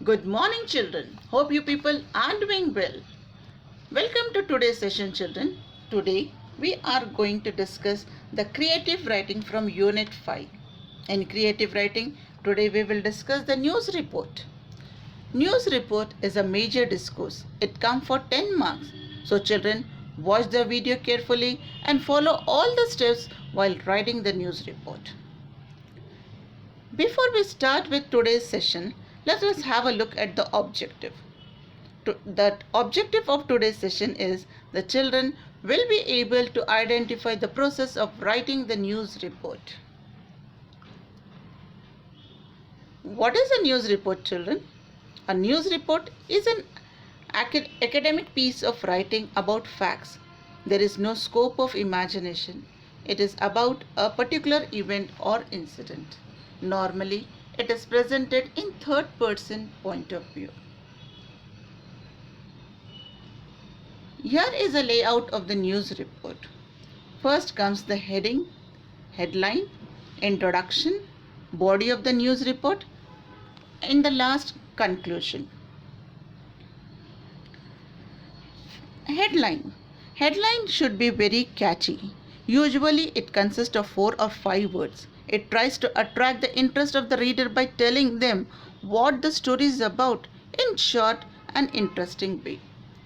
Good morning, children. Hope you people are doing well. Welcome to today's session, children. Today we are going to discuss the creative writing from Unit 5. In creative writing, today we will discuss the news report. News report is a major discourse. It comes for 10 marks. So children, watch the video carefully and follow all the steps while writing the news report. Before we start with today's session, let us have a look at the objective. The objective of today's session is the children will be able to identify the process of writing the news report. What is a news report, children? A news report is an academic piece of writing about facts. There is no scope of imagination. It is about a particular event or incident. Normally, it is presented in third-person point of view. Here is a layout of the news report. First comes the heading, headline, introduction, body of the news report, and the last conclusion. Headline. Headline should be very catchy. Usually it consists of 4 or 5 words. It tries to attract the interest of the reader by telling them what the story is about in short and interesting way.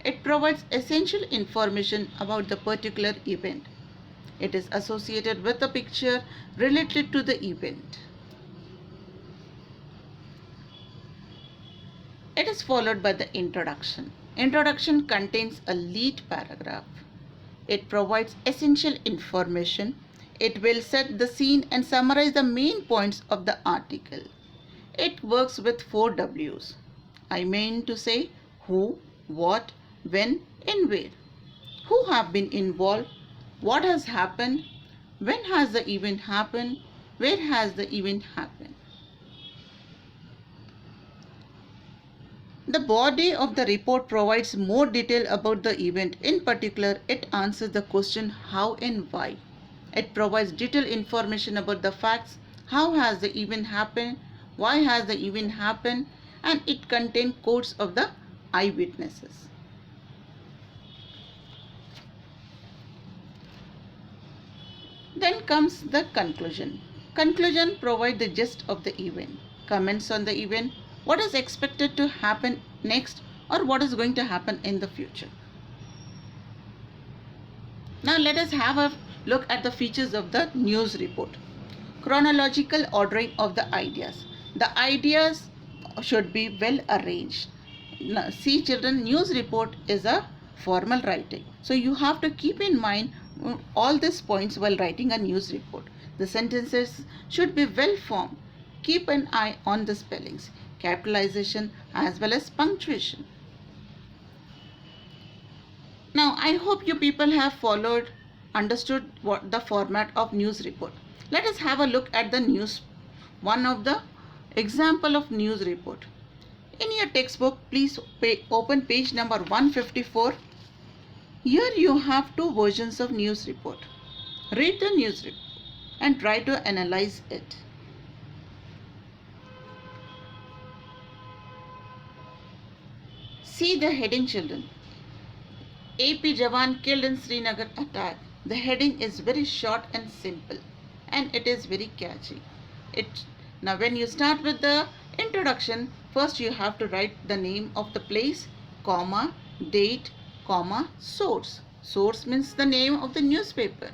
It provides essential information about the particular event. It is associated with a picture related to the event. It is followed by the introduction. Introduction contains a lead paragraph. It provides essential information. It will set the scene and summarize the main points of the article. It works with 4 W's. I mean to say who, what, when, and where. Who have been involved? What has happened? When has the event happened? Where has the event happened? The body of the report provides more detail about the event. In particular, it answers the question how and why. It provides detailed information about the facts, how has the event happened, why has the event happened, and it contains quotes of the eyewitnesses. Then comes the conclusion. Conclusion provides the gist of the event, comments on the event, what is expected to happen next, or what is going to happen in the future. Now let us have a look at the features of the news report. Chronological ordering of the ideas. The ideas should be well arranged. Now, see children, news report is a formal writing. So you have to keep in mind all these points while writing a news report. The sentences should be well formed. Keep an eye on the spellings, capitalization as well as punctuation. Now I hope you people have understood what the format of news report. Let us have a look at the one of the example of news report. In your textbook, please open page number 154. Here you have 2 versions of news report. Read the news report and try to analyze it. See the heading, children. AP Jawan killed in Srinagar attack. The heading is very short and simple, and it is very catchy. Now when you start with the introduction, first you have to write the name of the place, comma, date, comma, source. Source means the name of the newspaper,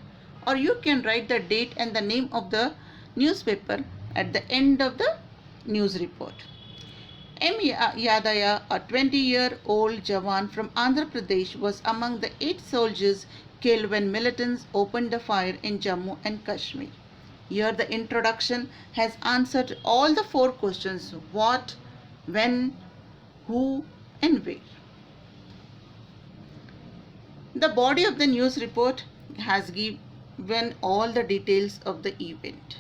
or you can write the date and the name of the newspaper at the end of the news report. M. Yadaya, a 20-year-old Jawan from Andhra Pradesh, was among the 8 soldiers killed when militants opened the fire in Jammu and Kashmir. Here the introduction has answered all the 4 questions: what, when, who, and where. The body of the news report has given all the details of the event.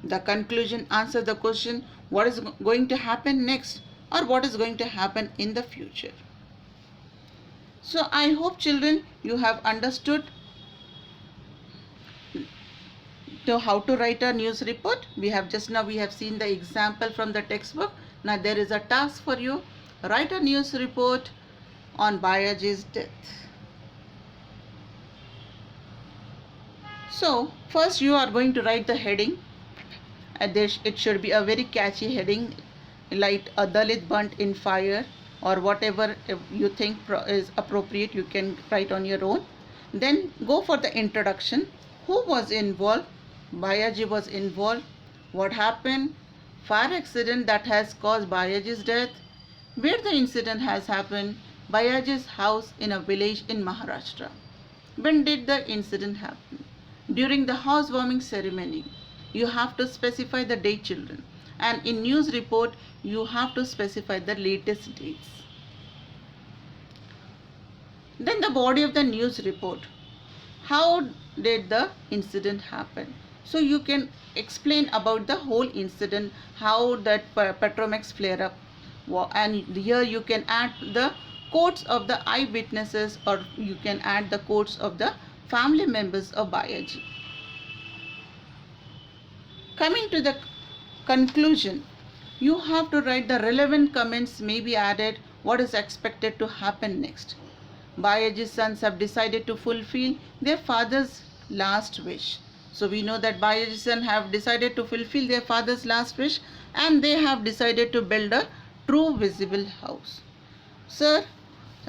The conclusion answers the question what is going to happen next, or what is going to happen in the future. So I hope children you have understood to how to write a news report. We have seen the example from the textbook. Now there is a task for you. Write a news report on Bayaji's death. So first you are going to write the heading. It should be a very catchy heading, like a Dalit burnt in fire, or whatever you think is appropriate, you can write on your own. Then go for the introduction. Who was involved? Bayaji was involved. What happened? Fire accident that has caused Bayaji's death. Where the incident has happened? Bayaji's house in a village in Maharashtra. When did the incident happen? During the housewarming ceremony. You have to specify the date, children. And in news report, you have to specify the latest dates. Then the body of the news report. How did the incident happen? So you can explain about the whole incident, how that Petromax flare up, and here you can add the quotes of the eyewitnesses, or you can add the quotes of the family members of Bayaji. Coming to the conclusion, you have to write the relevant comments may be added, what is expected to happen next. Bayaji's sons have decided to fulfill their father's last wish. So we know that Bayaji's sons have decided to fulfill their father's last wish, and they have decided to build a true visible house. Sir,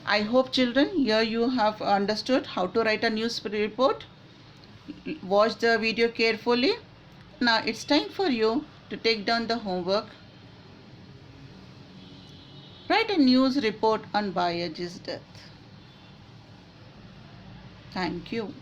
I hope children, here you have understood how to write a news report. Watch the video carefully. Now it's time for you to take down the homework. Write a news report on Bayaji's death. Thank you.